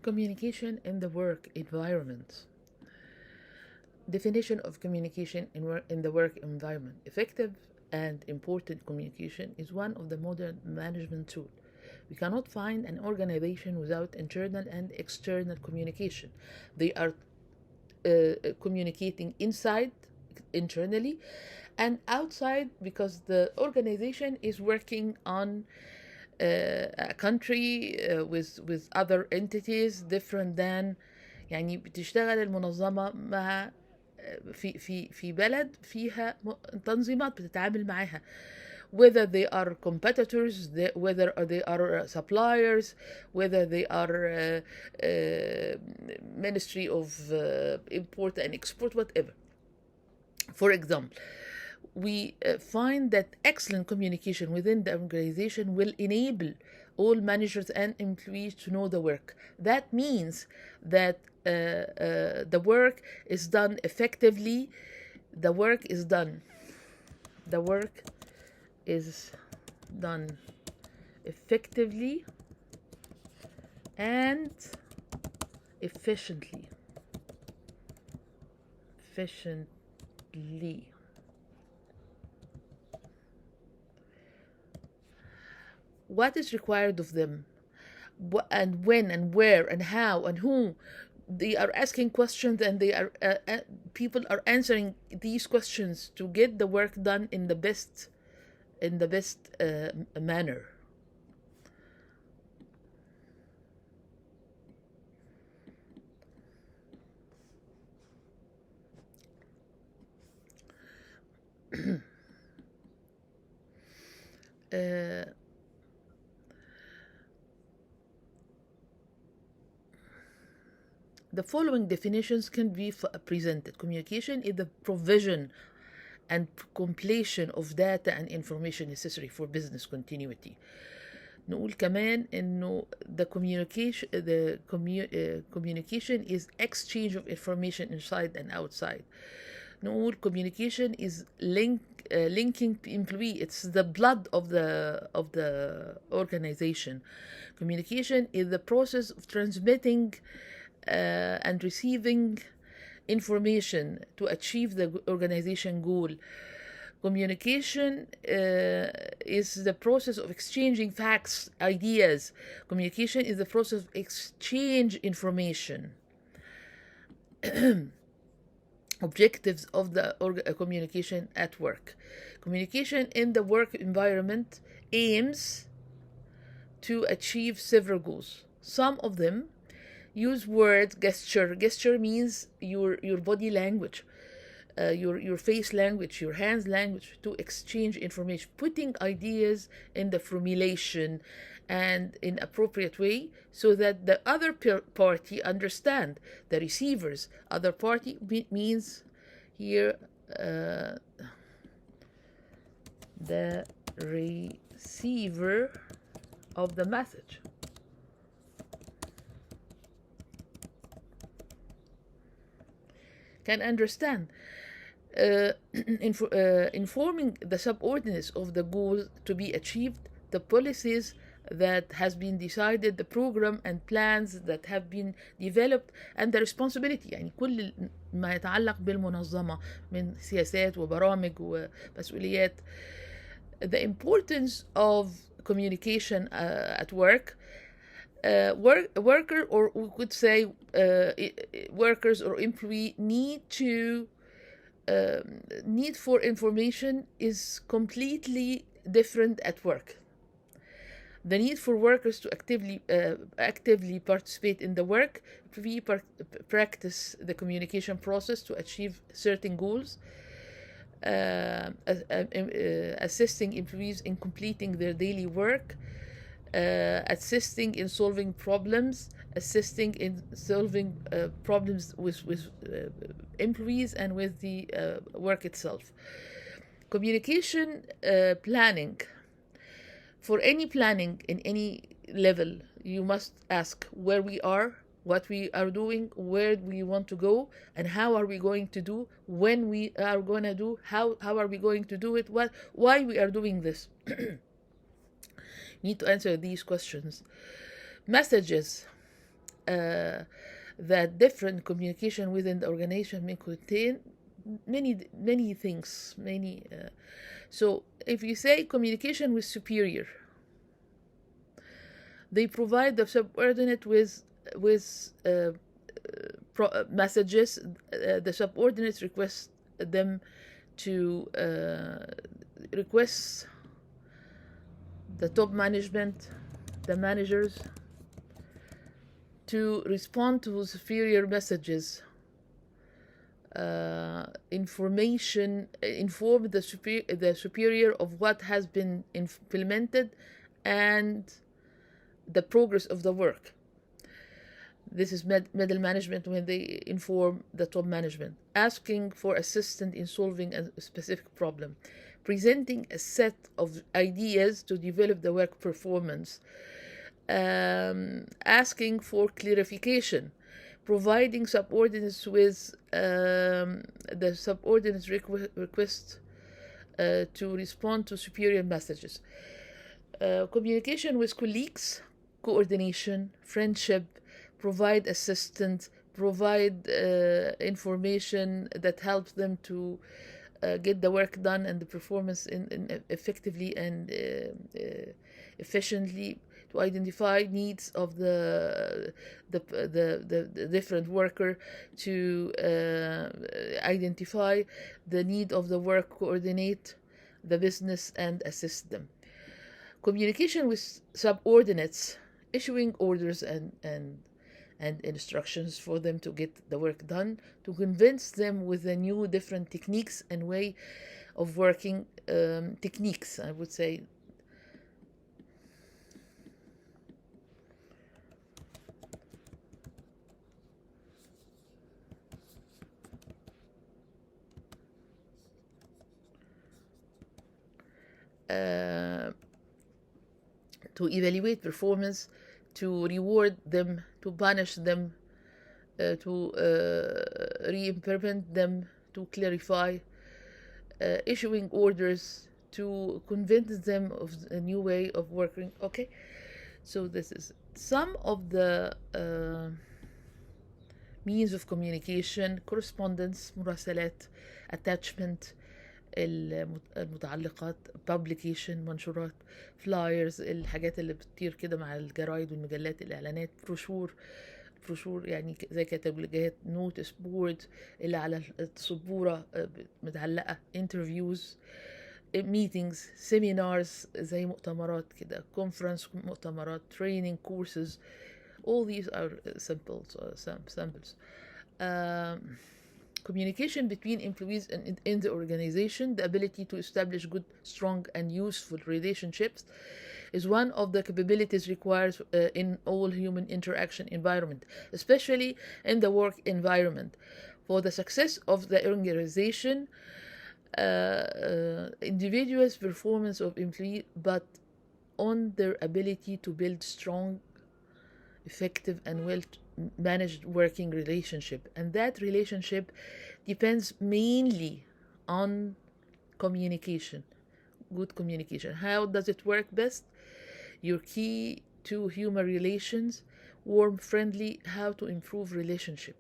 Communication in the work environment. Definition of communication in the work environment. Effective and important communication is one of the modern management tools. We cannot find an organization without internal and external communication. They are communicating inside, internally, and outside, because the organization is working on a country with other entities different than. يعني بتشتغل المنظمة مع في بلد فيها تنظيمات بتتعامل معاها, whether they are competitors, whether they are suppliers, whether they are Ministry of Import and Export, whatever. For example, we find that excellent communication within the organization will enable all managers and employees to know the work. That means that the work is done effectively. The work is done effectively and efficiently. What is required of them, and when and where and how and who. They are asking questions, and they are people are answering these questions to get the work done in the best manner. The following definitions can be presented. Communication is the provision and completion of data and information necessary for business continuity. نقول كمان إنه the communication is exchange of information inside and outside. نقول communication is linking employee. It's the blood of the organization. Communication is the process of transmitting and receiving information to achieve the organization goal. Communication is the process of exchanging facts, ideas. Communication is the process of exchange information. Objectives of the communication at work. Communication in the work environment aims to achieve several goals. Some of them use words, gesture. Gesture means your body language, your face language, your hands language, to exchange information, putting ideas in the formulation and in appropriate way so that the other party understand. The receivers, other party means here the receiver of the message. Can understand. Informing the subordinates of the goals to be achieved, the policies that has been decided, the program and plans that have been developed, and the responsibility. يعني كل ما يتعلق بالمنظمة من سياسات وبرامج ومسؤوليات. The importance of communication at work. Worker, or we could say workers or employee need for information is completely different at work. The need for workers to actively participate in the work, practice the communication process to achieve certain goals, assisting employees in completing their daily work, assisting in solving problems, assisting in solving problems with employees and with the work itself. Communication planning. For any planning in any level, you must ask where we are, what we are doing, where we want to go, and how are we going to do, when we are going to do, how are we going to do it, why we are doing this. Need to answer these questions. Messages. that different communication within the organization may contain many things. So if you say communication with superior, they provide the subordinate with messages. The subordinates request them to request the top management, the managers, to respond to superior messages, inform the superior of what has been implemented and the progress of the work. This is middle management when they inform the top management, asking for assistance in solving a specific problem, presenting a set of ideas to develop the work performance, asking for clarification, providing subordinates with the subordinates request to respond to superior messages. Communication with colleagues, coordination, friendship, provide assistance, provide information that helps them to get the work done and the performance in effectively and efficiently, to identify needs of the different worker, to identify the need of the work, coordinate the business and assist them. Communication with subordinates, issuing orders and instructions for them to get the work done, to convince them with the new different techniques and way of working, techniques, I would say. To evaluate performance, to reward them, to punish them, to re-implement them, to clarify, issuing orders, to convince them of a new way of working. Okay, so this is some of the means of communication: correspondence, مراسلات, attachment, المتعلقات، publication، منشورات، flyers، الحاجات اللي بتطير كده مع الجرايد والمجلات، الإعلانات، بروشور يعني زي كتالوجات، نوتس بورد اللي على السبورة متعلقة، interviews، meetings، seminars زي مؤتمرات كده، conference مؤتمرات، training courses. All these are samples. Communication between employees in the organization, the ability to establish good, strong, and useful relationships, is one of the capabilities required in all human interaction environment, especially in the work environment. For the success of the organization, individuals' performance of employee, but on their ability to build strong, effective, and well-managed working relationship. And that relationship depends mainly on communication, good communication. How does it work best? Your key to human relations: warm, friendly, how to improve relationship.